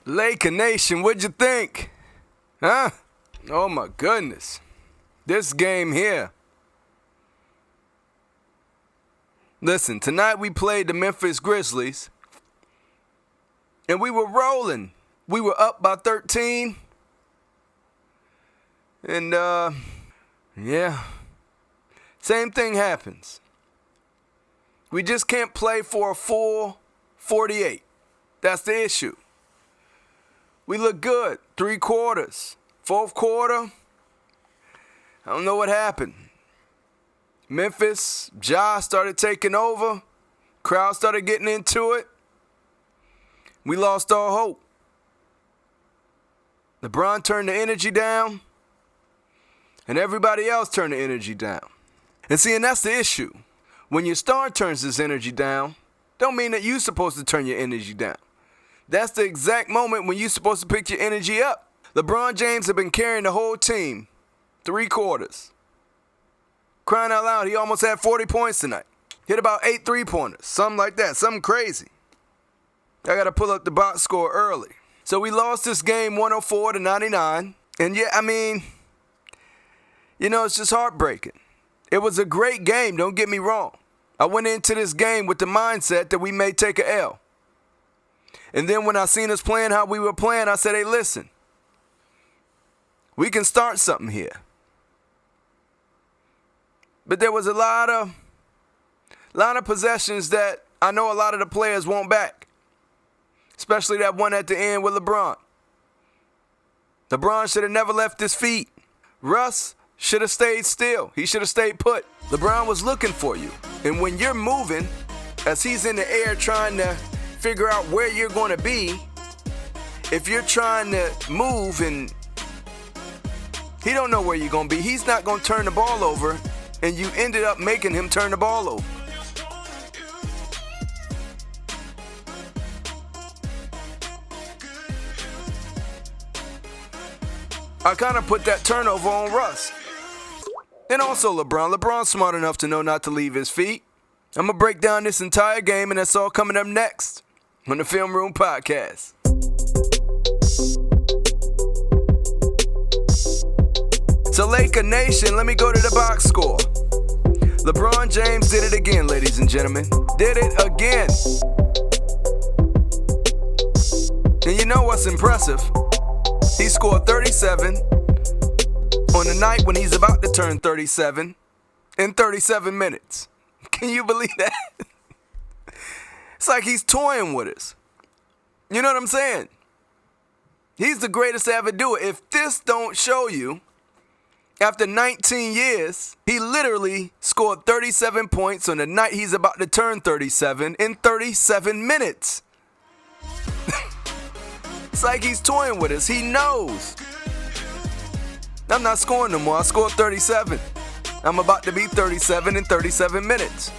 Laker Nation, what'd you think? Huh? Oh my goodness. This game here. Listen, tonight we played the Memphis Grizzlies. And we were rolling. We were up by 13. And, yeah. Same thing happens. We just can't play for a full 48. That's the issue. We look good. 3 quarters. Fourth quarter, I don't know what happened. Memphis, Ja started taking over. Crowd started getting into it. We lost all hope. LeBron turned the energy down. And everybody else turned the energy down. And see, and that's the issue. When your star turns his energy down, don't mean that you're supposed to turn your energy down. That's the exact moment when you're supposed to pick your energy up. LeBron James had been carrying the whole team 3 quarters. Crying out loud, he almost had 40 points tonight. Hit about 8 3-pointers, something like that, something crazy. I got to pull up the box score early. So we lost this game 104-99. And yeah, I mean, it's just heartbreaking. It was a great game, don't get me wrong. I went into this game with the mindset that we may take a L. And then when I seen us playing how we were playing, I said, hey, listen. We can start something here. But there was a lot of possessions that I know a lot of the players want back. Especially that one at the end with LeBron. LeBron should have never left his feet. Russ should have stayed still. He should have stayed put. LeBron was looking for you. And when you're moving, as he's in the air trying to figure out where you're going to be, if you're trying to move and he don't know where you're going to be, he's not going to turn the ball over, and you ended up making him turn the ball over. I kind of put that turnover on Russ. And also LeBron. LeBron's smart enough to know not to leave his feet. I'm going to break down this entire game, and that's all coming up next on the Film Room Podcast. So Laker Nation, let me go to the box score. LeBron James did it again, ladies and gentlemen. Did it again. And you know what's impressive? He scored 37 on the night when he's about to turn 37 in 37 minutes. Can you believe that? It's like he's toying with us. You know what I'm saying? He's the greatest to ever do it. If this don't show you, after 19 years, he literally scored 37 points on the night he's about to turn 37 in 37 minutes. It's like he's toying with us. He knows. I'm not scoring no more. I scored 37. I'm about to be 37 in 37 minutes.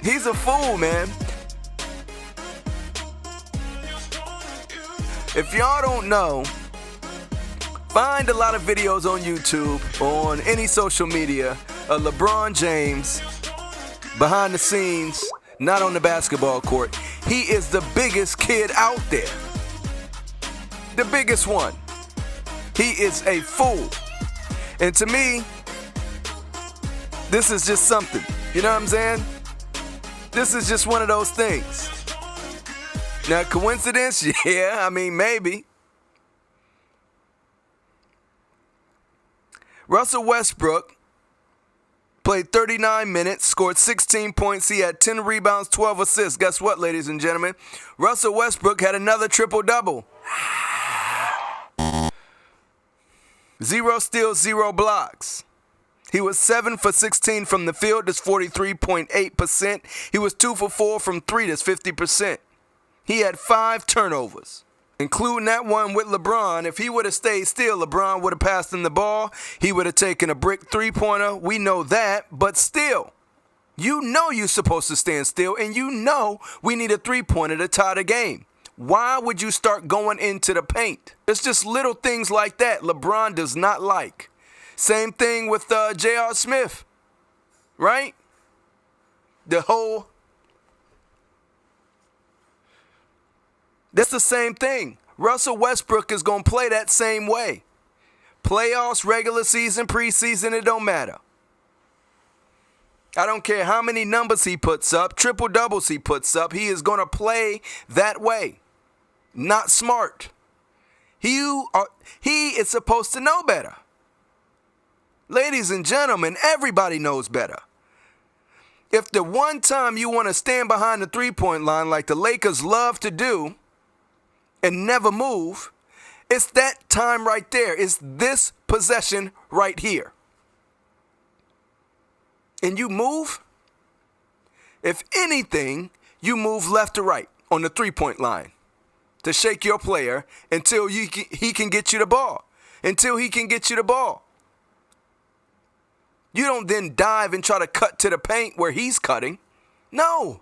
He's a fool, man. If y'all don't know, find a lot of videos on YouTube, on any social media, of LeBron James behind the scenes, not on the basketball court. He is the biggest kid out there. The biggest one. He is a fool. And to me, this is just something. You know what I'm saying? This is just one of those things. Now, coincidence? Yeah, I mean, maybe. Russell Westbrook played 39 minutes, scored 16 points. He had 10 rebounds, 12 assists. Guess what, ladies and gentlemen? Russell Westbrook had another triple-double. 0 steals, 0 blocks. He was 7 for 16 from the field. That's 43.8%. He was 2 for 4 from 3. That's 50%. He had 5 turnovers, including that one with LeBron. If he would have stayed still, LeBron would have passed him the ball. He would have taken a brick 3-pointer. We know that, but still, you know you're supposed to stand still, and you know we need a 3-pointer to tie the game. Why would you start going into the paint? It's just little things like that LeBron does not like. Same thing with J.R. Smith, right? The whole That's the same thing. Russell Westbrook is going to play that same way. Playoffs, regular season, preseason, it don't matter. I don't care how many numbers he puts up, triple doubles he puts up, he is going to play that way. Not smart. He is supposed to know better. Ladies and gentlemen, everybody knows better. If the one time you want to stand behind the three-point line like the Lakers love to do and never move, it's that time right there. It's this possession right here. And you move, if anything, you move left to right on the three-point line to shake your player until he can get you the ball. Until he can get you the ball. You don't then dive and try to cut to the paint where he's cutting. No.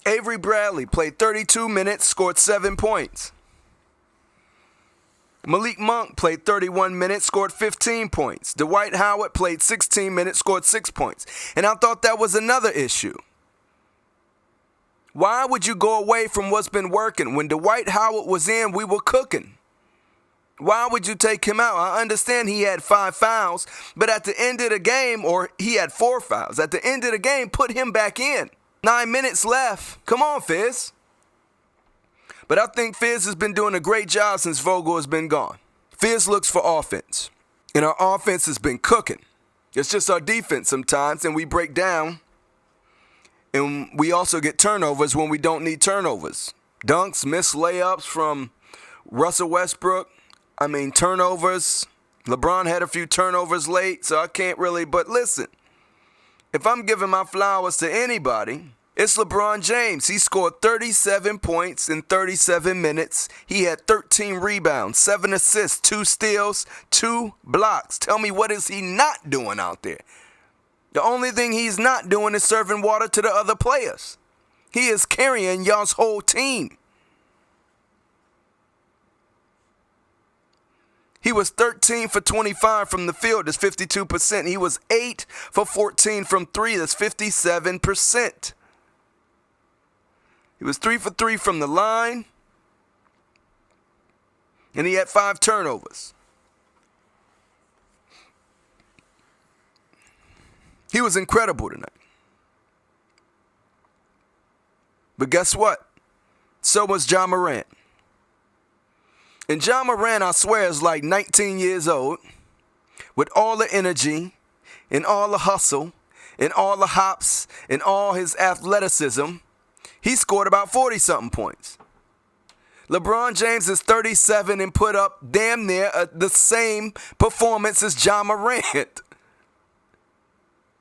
Avery Bradley played 32 minutes, scored 7 points. Malik Monk played 31 minutes, scored 15 points. Dwight Howard played 16 minutes, scored 6 points. And I thought that was another issue. Why would you go away from what's been working? When Dwight Howard was in, we were cooking. Why would you take him out? I understand he had 5 fouls, but at the end of the game, or he had 4 fouls. At the end of the game, put him back in. 9 minutes left. Come on, Fizz. But I think Fizz has been doing a great job since Vogel has been gone. Fizz looks for offense, and our offense has been cooking. It's just our defense sometimes, and we break down, and we also get turnovers when we don't need turnovers. Dunks, missed layups from Russell Westbrook. Turnovers. LeBron had a few turnovers late, so I can't really, but listen. If I'm giving my flowers to anybody, it's LeBron James. He scored 37 points in 37 minutes. He had 13 rebounds, 7 assists, 2 steals, 2 blocks. Tell me, what is he not doing out there? The only thing he's not doing is serving water to the other players. He is carrying y'all's whole team. He was 13 for 25 from the field. That's 52%. He was 8 for 14 from 3. That's 57%. He was 3 for 3 from the line. And he had 5 turnovers. He was incredible tonight. But guess what? So was Ja Morant. And Ja Morant, I swear, is like 19 years old with all the energy and all the hustle and all the hops and all his athleticism. He scored about 40-something points. LeBron James is 37 and put up damn near the same performance as Ja Morant.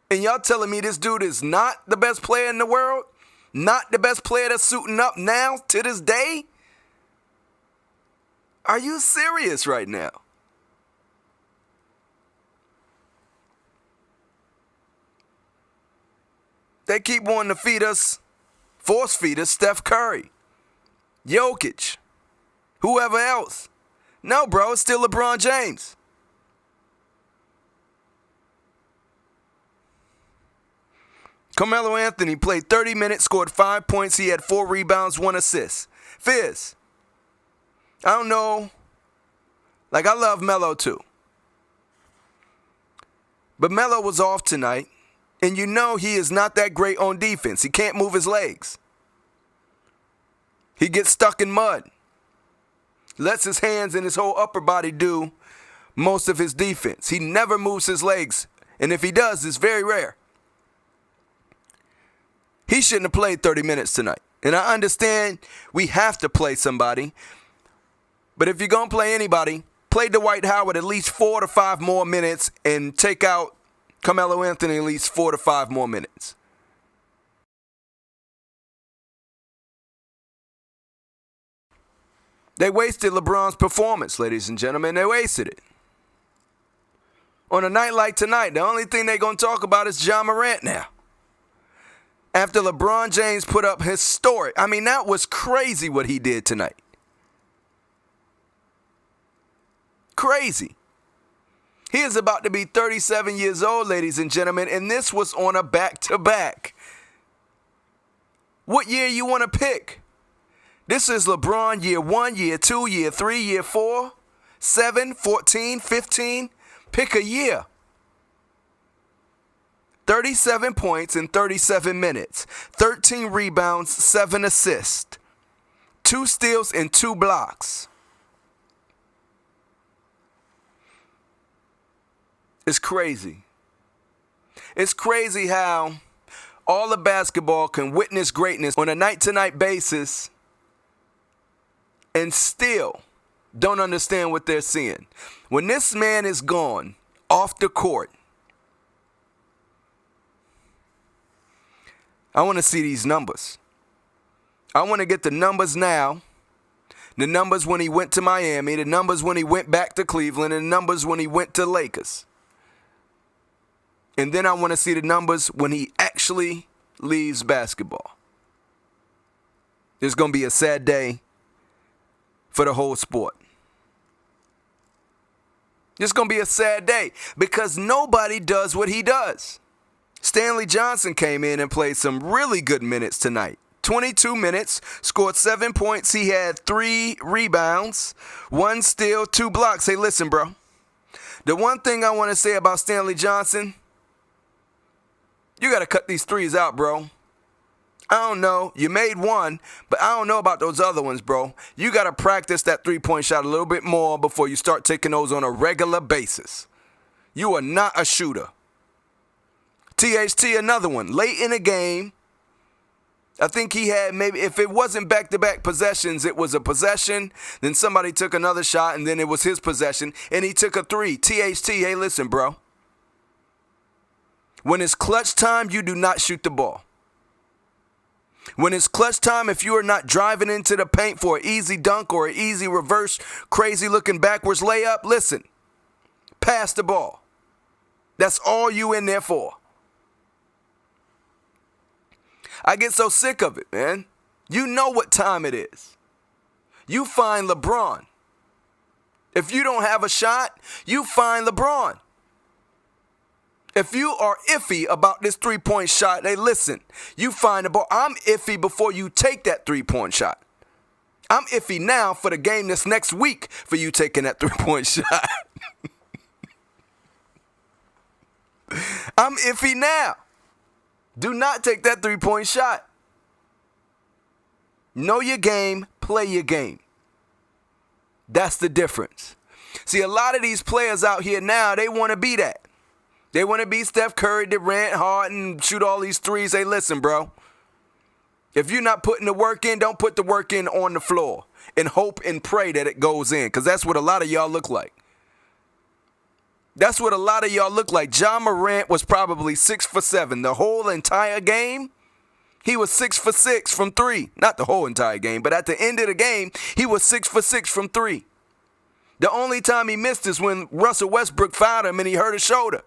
And y'all telling me this dude is not the best player in the world? Not the best player that's suiting up now to this day? Are you serious right now? They keep wanting to feed us, force feed us Steph Curry, Jokic, whoever else. No, bro, it's still LeBron James. Carmelo Anthony played 30 minutes, scored 5 points. He had 4 rebounds, 1 assist. Fizz, I don't know. Like, I love Melo too. But Melo was off tonight. And you know he is not that great on defense. He can't move his legs. He gets stuck in mud. Lets his hands and his whole upper body do most of his defense. He never moves his legs. And if he does, it's very rare. He shouldn't have played 30 minutes tonight. And I understand we have to play somebody. But if you're going to play anybody, play Dwight Howard at least 4 to 5 more minutes and take out Carmelo Anthony at least 4 to 5 more minutes. They wasted LeBron's performance, ladies and gentlemen. They wasted it. On a night like tonight, the only thing they're going to talk about is Ja Morant now. After LeBron James put up historic, that was crazy what he did tonight. Crazy. He is about to be 37 years old, ladies and gentlemen, and this was on a back-to-back. What year you want to pick? This is LeBron year 1, year 2, year 3, year 4, 7, 14, 15. Pick a year. 37 points in 37 minutes. 13 rebounds, 7 assists. 2 steals and 2 blocks. It's crazy. It's crazy how all of basketball can witness greatness on a night-to-night basis and still don't understand what they're seeing. When this man is gone off the court, I want to see these numbers. I want to get the numbers now, the numbers when he went to Miami, the numbers when he went back to Cleveland, and the numbers when he went to Lakers. And then I want to see the numbers when he actually leaves basketball. It's going to be a sad day for the whole sport. It's going to be a sad day because nobody does what he does. Stanley Johnson came in and played some really good minutes tonight. 22 minutes, scored 7 points. He had 3 rebounds, 1 steal, 2 blocks. Hey, listen, bro. The one thing I want to say about Stanley Johnson, you got to cut these threes out, bro. I don't know. You made 1, but I don't know about those other ones, bro. You got to practice that three-point shot a little bit more before you start taking those on a regular basis. You are not a shooter. THT, another one. Late in the game, I think he had maybe, if it wasn't back-to-back possessions, it was a possession, then somebody took another shot, and then it was his possession, and he took a 3. THT, hey, listen, bro. When it's clutch time, you do not shoot the ball. When it's clutch time, if you are not driving into the paint for an easy dunk or an easy reverse, crazy looking backwards layup, listen, pass the ball. That's all you in there for. I get so sick of it, man. You know what time it is. You find LeBron. If you don't have a shot, you find LeBron. If you are iffy about this three-point shot, hey, listen, you find the ball. I'm iffy before you take that three-point shot. I'm iffy now for the game this next week for you taking that three-point shot. I'm iffy now. Do not take that three-point shot. Know your game, play your game. That's the difference. See, a lot of these players out here now, they want to be that. They want to be Steph Curry, Durant, Harden, shoot all these threes. Hey, listen, bro. If you're not putting the work in, don't put the work in on the floor and hope and pray that it goes in, because that's what a lot of y'all look like. That's what a lot of y'all look like. Ja Morant was probably 6 for 7 the whole entire game. He was 6 for 6 from 3. Not the whole entire game, but at the end of the game, he was 6 for 6 from 3. The only time he missed is when Russell Westbrook fouled him and he hurt his shoulder.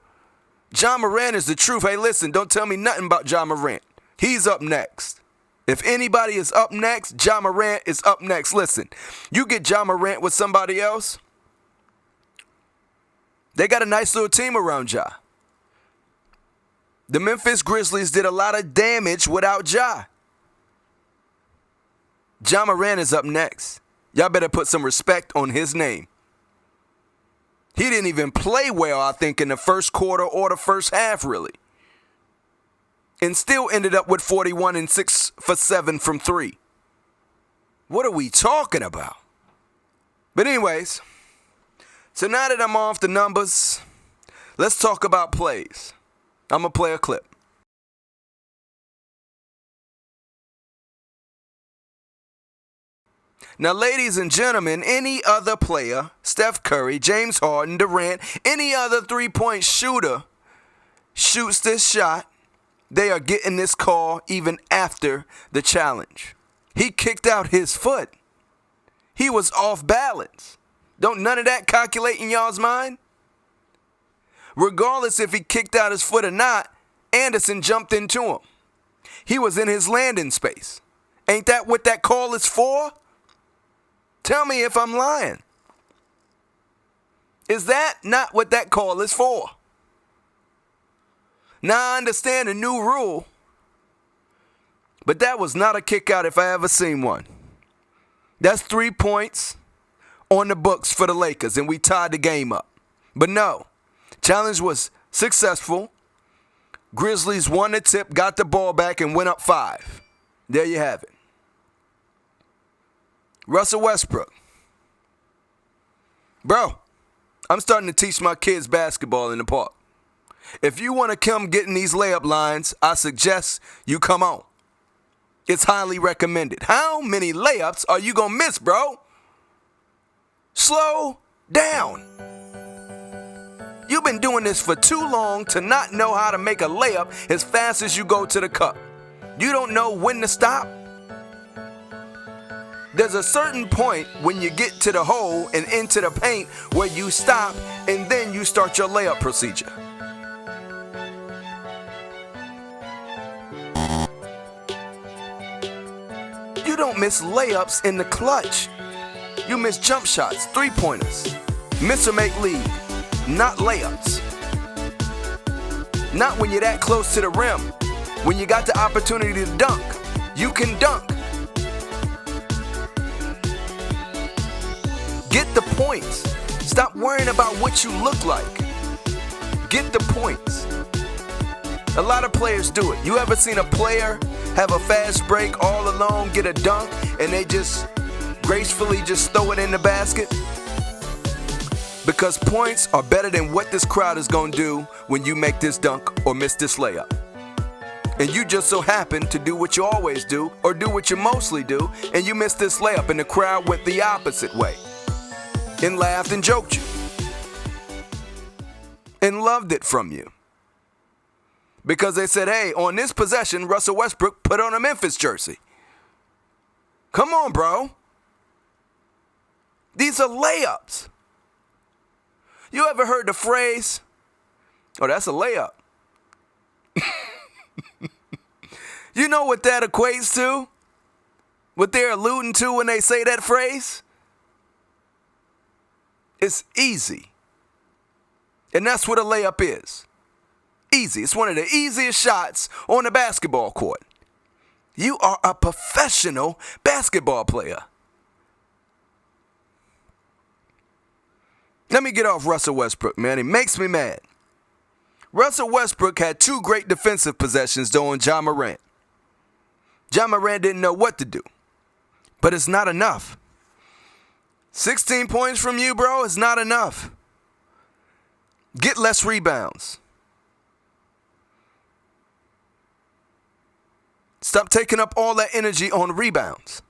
Ja Morant is the truth. Hey, listen, don't tell me nothing about Ja Morant. He's up next. If anybody is up next, Ja Morant is up next. Listen, you get Ja Morant with somebody else, they got a nice little team around Ja. The Memphis Grizzlies did a lot of damage without Ja. Ja Morant is up next. Y'all better put some respect on his name. He didn't even play well, I think, in the first quarter or the first half, really. And still ended up with 41 and 6 for 7 from 3. What are we talking about? But anyways, so now that I'm off the numbers, let's talk about plays. I'm going to play a clip. Now, ladies and gentlemen, any other player, Steph Curry, James Harden, Durant, any other three-point shooter shoots this shot, they are getting this call even after the challenge. He kicked out his foot. He was off balance. Don't none of that calculate in y'all's mind? Regardless if he kicked out his foot or not, Anderson jumped into him. He was in his landing space. Ain't that what that call is for? Tell me if I'm lying. Is that not what that call is for? Now I understand the new rule. But that was not a kick out if I ever seen one. That's 3 points on the books for the Lakers, and we tied the game up. But no, challenge was successful. Grizzlies won the tip, got the ball back, and went up 5. There you have it. Russell Westbrook. Bro, I'm starting to teach my kids basketball in the park. If you want to come get in these layup lines, I suggest you come on. It's highly recommended. How many layups are you going to miss, bro? Slow down. You've been doing this for too long to not know how to make a layup as fast as you go to the cup. You don't know when to stop. There's a certain point when you get to the hole and into the paint where you stop and then you start your layup procedure. You don't miss layups in the clutch. You miss jump shots, 3-pointers. Miss or make lead, not layups. Not when you're that close to the rim. When you got the opportunity to dunk, you can dunk. Get the points. Stop worrying about what you look like. Get the points. A lot of players do it. You ever seen a player have a fast break all alone, get a dunk, and they just gracefully just throw it in the basket? Because points are better than what this crowd is going to do when you make this dunk or miss this layup. And you just so happen to do what you always do or do what you mostly do, and you miss this layup and the crowd went the opposite way and laughed and joked you and loved it from you. Because they said, hey, on this possession, Russell Westbrook put on a Memphis jersey. Come on, bro. These are layups. You ever heard the phrase, oh, that's a layup? You know what that equates to? What they're alluding to when they say that phrase? It's easy. And that's what a layup is. Easy. It's one of the easiest shots on the basketball court. You are a professional basketball player. Let me get off Russell Westbrook, man. He makes me mad. Russell Westbrook had 2 great defensive possessions, though, on Ja Morant. Ja Morant didn't know what to do. But it's not enough. 16 points from you, bro, is not enough. Get less rebounds. Stop taking up all that energy on rebounds.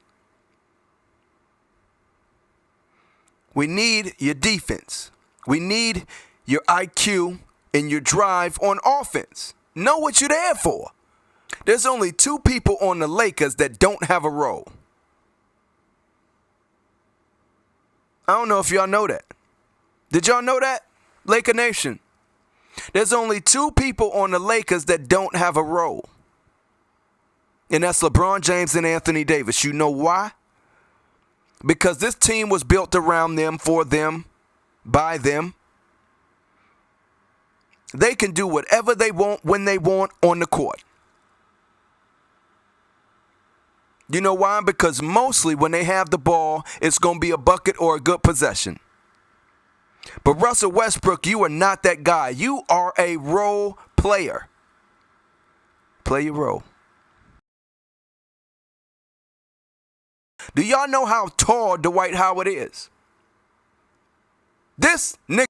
We need your defense. We need your IQ and your drive on offense. Know what you're there for. There's only 2 people on the Lakers that don't have a role. I don't know if y'all know that. Did y'all know that? Laker Nation. There's only 2 people on the Lakers that don't have a role. And that's LeBron James and Anthony Davis. You know why? Because this team was built around them, for them, by them. They can do whatever they want when they want on the court. You know why? Because mostly when they have the ball, it's going to be a bucket or a good possession. But Russell Westbrook, you are not that guy. You are a role player. Play your role. Do y'all know how tall Dwight Howard is? This nigga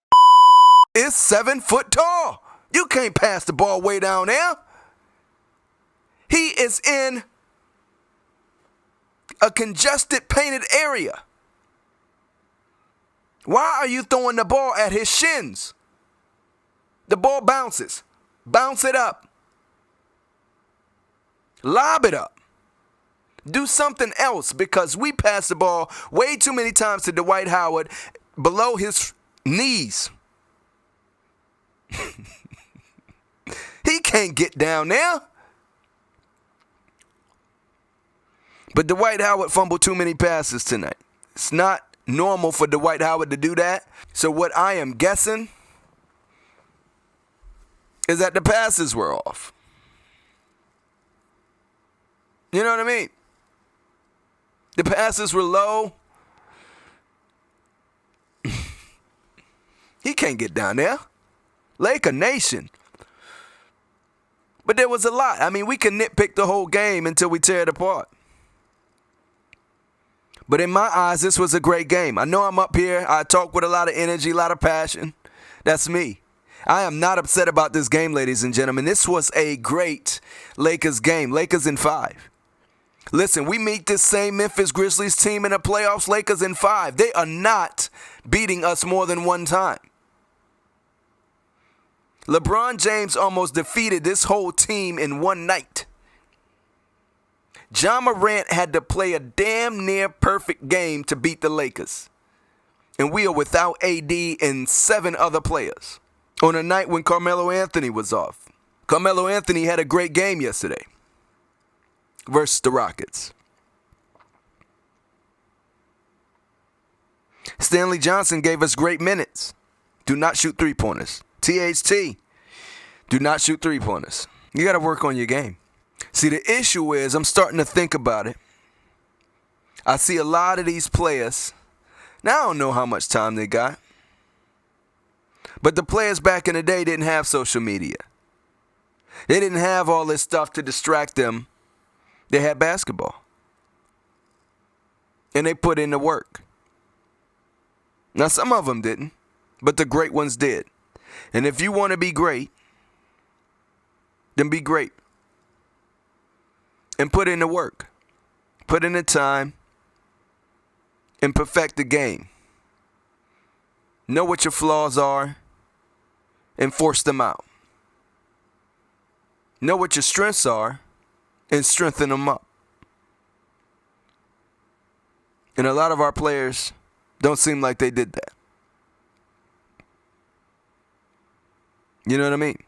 is 7 foot tall. You can't pass the ball way down there. He is in a congested, painted area. Why are you throwing the ball at his shins? The ball bounces. Bounce it up. Lob it up. Do something else, because we pass the ball way too many times to Dwight Howard below his knees. He can't get down there. But Dwight Howard fumbled too many passes tonight. It's not normal for Dwight Howard to do that. So what I am guessing is that the passes were off. You know what I mean? The passes were low. He can't get down there. Laker Nation. But there was a lot. I mean, we can nitpick the whole game until we tear it apart. But in my eyes, this was a great game. I know I'm up here. I talk with a lot of energy, a lot of passion. That's me. I am not upset about this game, ladies and gentlemen. This was a great Lakers game. Lakers in 5. Listen, we meet this same Memphis Grizzlies team in the playoffs, Lakers in 5. They are not beating us more than one time. LeBron James almost defeated this whole team in one night. Ja Morant had to play a damn near perfect game to beat the Lakers. And we are without AD and 7 other players on a night when Carmelo Anthony was off. Carmelo Anthony had a great game yesterday versus the Rockets. Stanley Johnson gave us great minutes. Do not shoot three-pointers. THT, do not shoot three-pointers. You got to work on your game. See, the issue is, I'm starting to think about it. I see a lot of these players. Now, I don't know how much time they got. But the players back in the day didn't have social media. They didn't have all this stuff to distract them. They had basketball. And they put in the work. Now, some of them didn't, but the great ones did. And if you want to be great, then be great. And put in the work. Put in the time. And perfect the game. Know what your flaws are. And force them out. Know what your strengths are. And strengthen them up. And a lot of our players don't seem like they did that. You know what I mean?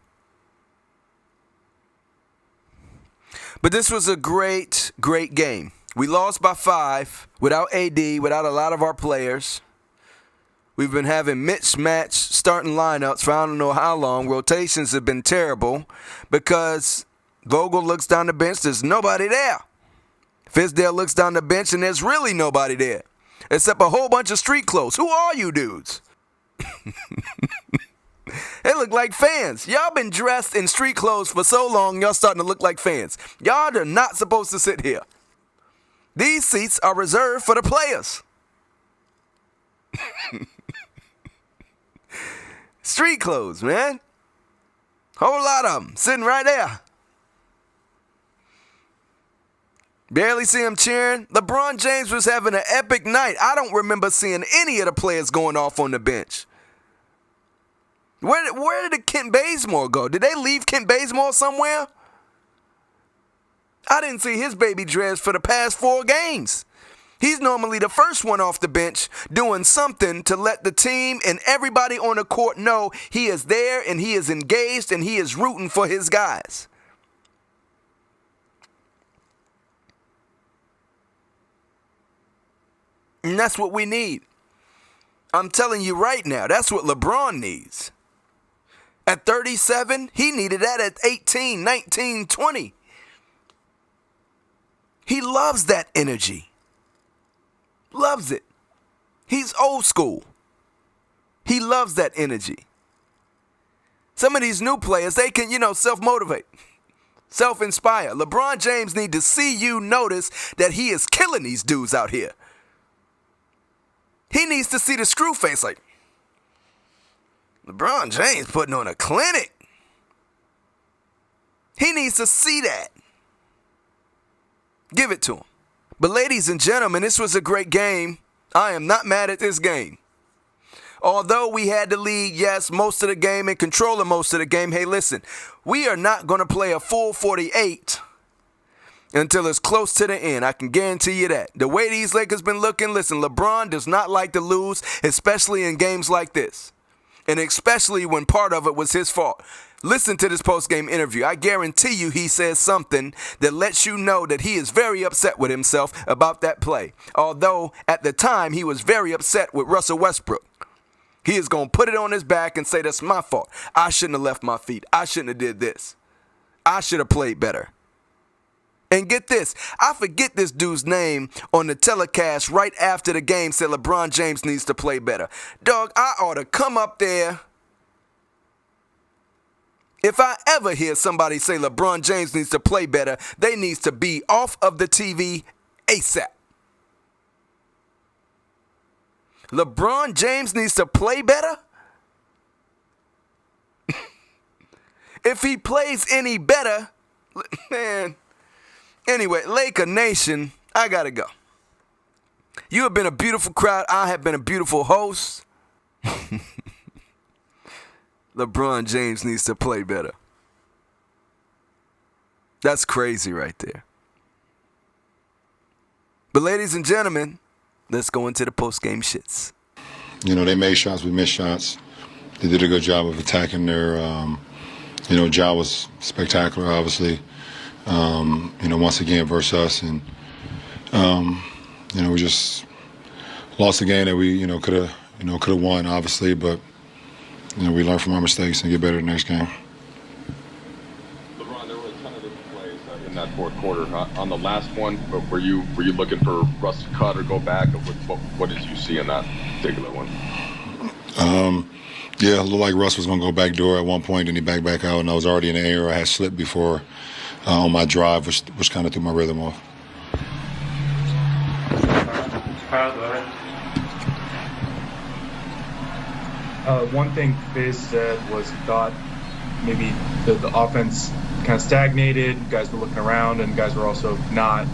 But this was a great, great game. We lost by 5 without AD, without a lot of our players. We've been having mismatched starting lineups for I don't know how long. Rotations have been terrible because Vogel looks down the bench, there's nobody there. Fizdale looks down the bench and there's really nobody there. Except a whole bunch of street clothes. Who are you dudes? They look like fans. Y'all been dressed in street clothes for so long, y'all starting to look like fans. Y'all are not supposed to sit here. These seats are reserved for the players. Street clothes, man. Whole lot of them sitting right there. Barely see him cheering. LeBron James was having an epic night. I don't remember seeing any of the players going off on the bench. Where did Kent Bazemore go? Did they leave Kent Bazemore somewhere? I didn't see his baby dress for the past 4 games. He's normally the first one off the bench doing something to let the team and everybody on the court know he is there and he is engaged and he is rooting for his guys. And that's what we need. I'm telling you right now, that's what LeBron needs. At 37, he needed that at 18, 19, 20. He loves that energy. Loves it. He's old school. He loves that energy. Some of these new players, they can, self-motivate, self-inspire. LeBron James needs to see you notice that he is killing these dudes out here. He needs to see the screw face like, LeBron James putting on a clinic. He needs to see that. Give it to him. But ladies and gentlemen, this was a great game. I am not mad at this game. Although we had the lead, yes, most of the game and controlling most of the game. Hey, listen, we are not going to play a full 48 until it's close to the end. I can guarantee you that. The way these Lakers been looking, listen, LeBron does not like to lose, especially in games like this. And especially when part of it was his fault. Listen to this post-game interview. I guarantee you he says something that lets you know that he is very upset with himself about that play. Although, at the time, he was very upset with Russell Westbrook. He is going to put it on his back and say, that's my fault. I shouldn't have left my feet. I shouldn't have did this. I should have played better. And get this, I forget this dude's name on the telecast right after the game said LeBron James needs to play better. Dog, I ought to come up there. If I ever hear somebody say LeBron James needs to play better, they needs to be off of the TV ASAP. LeBron James needs to play better? If he plays any better, man. Anyway, Laker Nation, I gotta go. You have been a beautiful crowd. I have been a beautiful host. LeBron James needs to play better. That's crazy right there. But ladies and gentlemen, let's go into the post-game shits. You know, they made shots, we missed shots. They did a good job of attacking their, Ja was spectacular, obviously. Once again versus us. And, we just lost a game that we, could have won, obviously. But, we learn from our mistakes and get better the next game. LeBron, there were a ton of different plays in that fourth quarter. On the last one, were you looking for Russ to cut or go back? Or what did you see in that particular one? Yeah, it looked like Russ was going to go back door at one point, and he backed back out, and I was already in the air. I had slipped before on my drive, which kind of threw my rhythm off. Kyle, go ahead. One thing Fizz said was he thought maybe the offense kind of stagnated. You guys were looking around, and guys were also not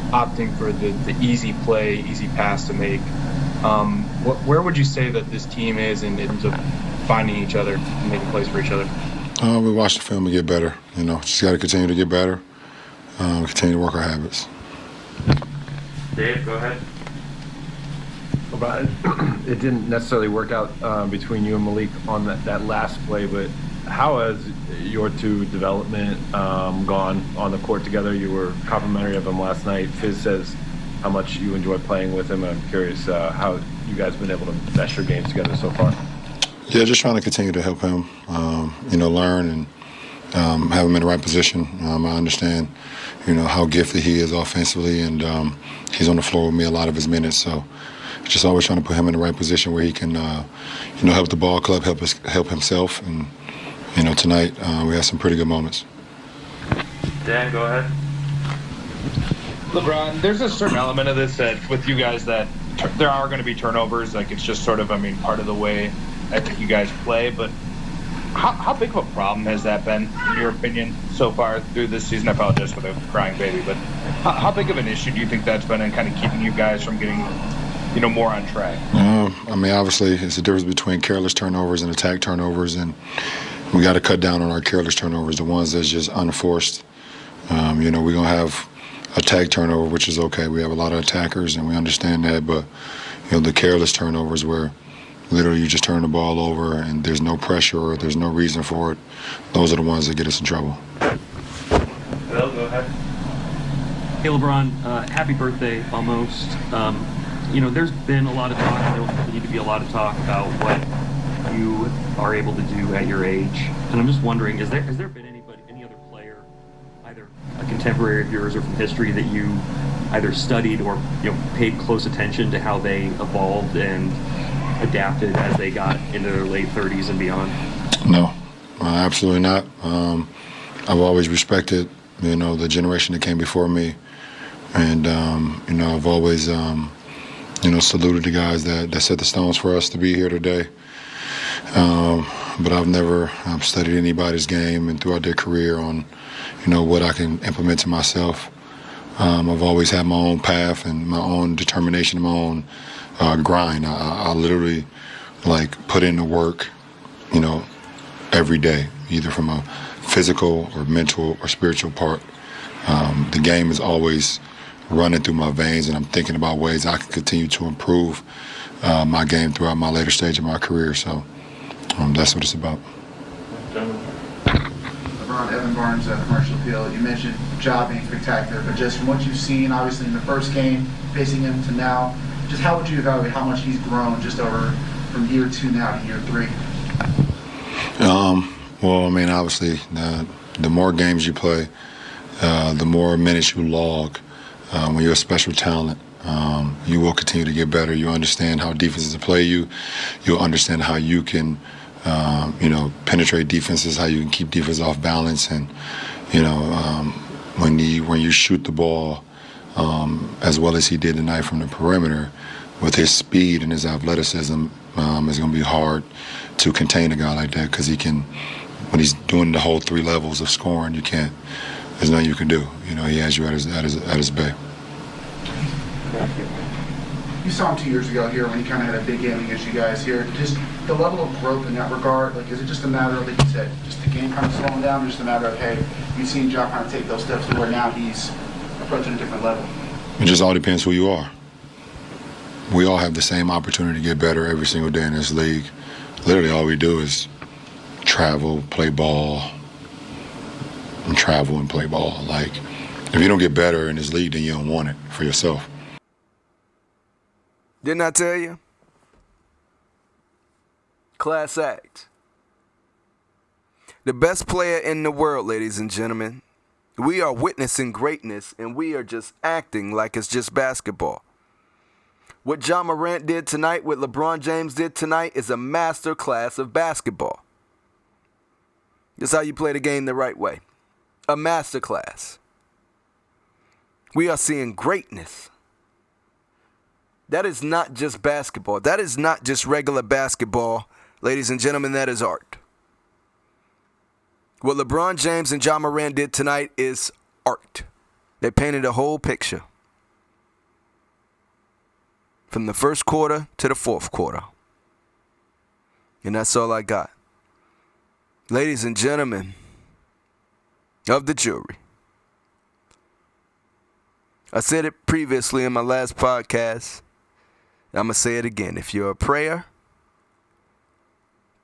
opting for the easy play, easy pass to make. Where would you say that this team is in terms of finding each other and making plays for each other? We watch the film and get better. Just got to continue to get better, continue to work our habits. Dave, go ahead. It didn't necessarily work out between you and Malik on that last play, but how has your two development gone on the court together? You were complimentary of him last night. Fizz says how much you enjoy playing with him. I'm curious how you guys have been able to mesh your games together so far. Yeah, just trying to continue to help him, learn and have him in the right position. I understand, how gifted he is offensively, and he's on the floor with me a lot of his minutes. So just always trying to put him in the right position where he can, help the ball club, help himself. And, tonight we had some pretty good moments. Dan, go ahead. LeBron, there's a certain element of this that with you guys that there are going to be turnovers. Like, it's just sort of, part of the way I think you guys play. But how big of a problem has that been, in your opinion, so far through this season? I apologize for the crying baby, but how big of an issue do you think that's been in kind of keeping you guys from getting, more on track? Obviously, it's the difference between careless turnovers and attack turnovers, and we got to cut down on our careless turnovers, the ones that's just unforced. We're going to have attack turnover, which is okay. We have a lot of attackers, and we understand that, but, the careless turnovers where literally you just turn the ball over and there's no pressure or there's no reason for it, those are the ones that get us in trouble. Bill, go ahead. Hey, LeBron, happy birthday, almost. There's been a lot of talk, and there will continue to be a lot of talk about what you are able to do at your age. And I'm just wondering, has there been any other player, either a contemporary of yours or from history, that you either studied or paid close attention to how they evolved and adapted as they got into their late 30s and beyond? No, absolutely not. I've always respected, the generation that came before me. And, I've always, saluted the guys that set the stones for us to be here today. But I've never studied anybody's game and throughout their career on, what I can implement to myself. I've always had my own path and my own determination, my own grind. I literally, put in the work, every day, either from a physical or mental or spiritual part. The game is always running through my veins, and I'm thinking about ways I can continue to improve my game throughout my later stage of my career. So that's what it's about. LeBron, Evan Barnes, Commercial Appeal. You mentioned Ja being spectacular, but just from what you've seen, obviously in the first game, facing him to now, just how would you evaluate how much he's grown just over from year 2 now to year 3? Obviously, the more games you play, the more minutes you log, when you're a special talent, you will continue to get better. You understand how defenses play you. You'll understand how you can, penetrate defenses, how you can keep defense off balance, and when you shoot the ball as well as he did tonight from the perimeter, with his speed and his athleticism, it's going to be hard to contain a guy like that, because he can, when he's doing the whole 3 levels of scoring, there's nothing you can do. He has you at his bay. You saw him 2 years ago here when he kind of had a big game against you guys here. Just the level of growth in that regard, like, is it just a matter of, like you said, just the game kind of slowing down, or just a matter of, hey, you've seen Ja kind of take those steps to where now he's approaching a different level? It just all depends who you are. We all have the same opportunity to get better every single day in this league. Literally all we do is travel, play ball, and travel and play ball. Like, if you don't get better in this league, then you don't want it for yourself. Didn't I tell you? Class act. The best player in the world, ladies and gentlemen. We are witnessing greatness, and we are just acting like it's just basketball. What John Morant did tonight, what LeBron James did tonight, is a master class of basketball. This is how you play the game the right way. A master class. We are seeing greatness. That is not just basketball. That is not just regular basketball. Ladies and gentlemen, that is art. What LeBron James and John Morant did tonight is art. They painted a whole picture. From the first quarter to the fourth quarter. And that's all I got. Ladies and gentlemen of the jury. I said it previously in my last podcast. I'm going to say it again. If you're a prayer,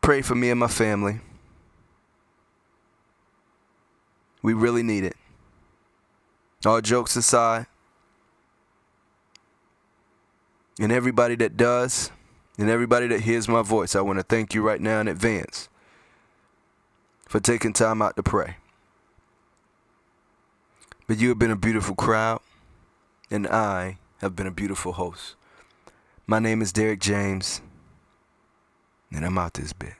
pray for me and my family. We really need it. All jokes aside. And everybody that does, and everybody that hears my voice, I want to thank you right now in advance for taking time out to pray. But you have been a beautiful crowd, and I have been a beautiful host. My name is Derek James, and I'm out this bit.